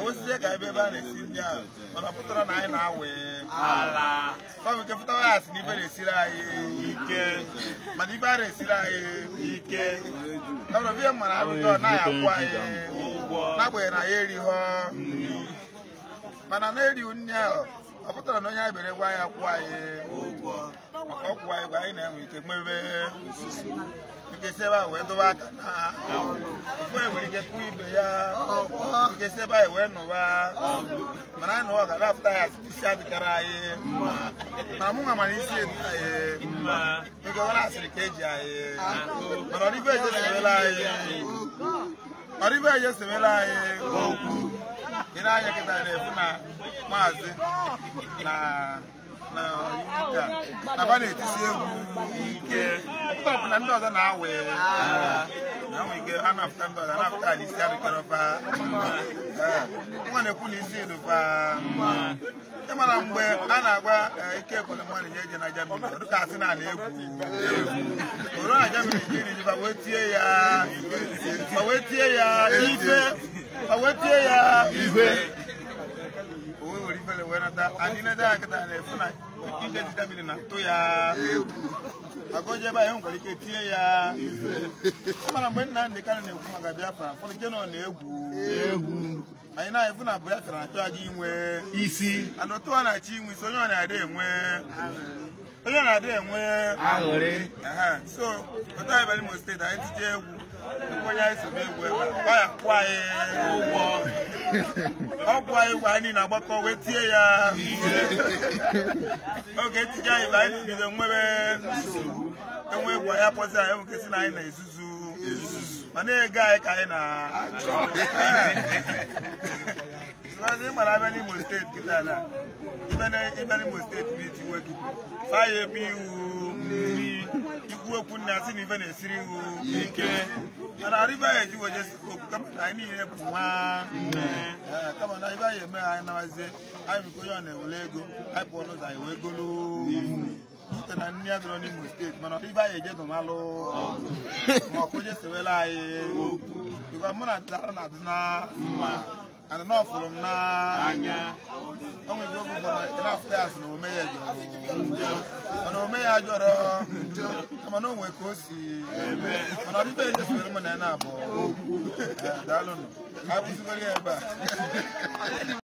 osisi ka ebe ebe a na-esi ndị ahụ mana pụtara na anyị na-awe ala ọ nke pụtara ya si n'ibe na-esiri anyị ike mana ibe a na-esiri anyị ike ọbụrụ ihe mara alụjọ naghị akwụ anyị n'agbanyeghị na ya erighọ mana na-erighị nri ahụ ọ pụtara na onye anyị bere gwa ya kwụ anyị maka ọkwụ anyị gwa anyị na-enwe ike mmebe ike ebe ahụ wee dobe aka na ofu nwere ike kụọ ibe ya ike ebe ahụ wee nụwa mana anyị nụwa ga-apụta ya isi adịkara anyị mana mụ nwa mana isi edu anyị ego ọ na-asịrị ka eji anyị mana ọdịbe eje semela anyị ọdịbe eje semela anyị okwu ị na-anya kịta na-efu na maazị na ba na-etisi egwu ike ọpụta na ndị ọzọ na-awe ike a na-apụta ndị ọzọ na-apụta ala isi adịkarọfa nwa na-ekwu na isi edofa ịmara mgbe a na-agwa ike ekwere mmadụ ihe eje na Germany ọ dịka asị na ala egwu oro na Germany jiri ji wee tie ya ife wee tie ya ife anyị na-ede akịta na-efu na ike jide mmiri na-atụ ya maka oje ebe anyị nwere ike tinye ya mana mgbe nna ndị karị na-ekwu maka Biafra fọdụ nke nọ na-egwu anyị na-efu na Biafra na-achọ aja inwe isi ana otu ọ na-achọ inwe isi onye ọ na-adị enwe aṅụrị so otu anyị bere Imo steeti anyị tije egwu onye anyị sobe egwu ebe ọ ya kwụ anyị ụgwọ ọgwụ anyị gwa anyị na-agbakọ wee tie ya oge etinye anyị bụ anyị bido nwebe nsogbu enwe egwu anyị akpọzi anyị enwe nkesi na anyị na-ezuzu ma na-ege anyị ka anyị na-achọ ị mara abịa n'Imo steeti kịta na ịbịa n'Imo steeti n'iti nwe gị faya ebe iwu nri ikwu okwu nna asị na ife na-esiri iwu ike mana arịba ya eji weje okwu kama na anyị niile bụ nwa kama na ibe anyị eme anyị nawazie anyị biko onye ọ na-ewere ego anyị pụọ n'ụzọ anyị wee golo ute na nri adọrọ n'Imo steeti mana ibe anyị eje dụmalụ ma ọkụ je sewela anyị bikwa mụ na dara na adị na mma and not from Nanya. Only go enough gas no mayor. No mayor, come on, we could see. And I'll be just a woman and I don't know. I was very bad.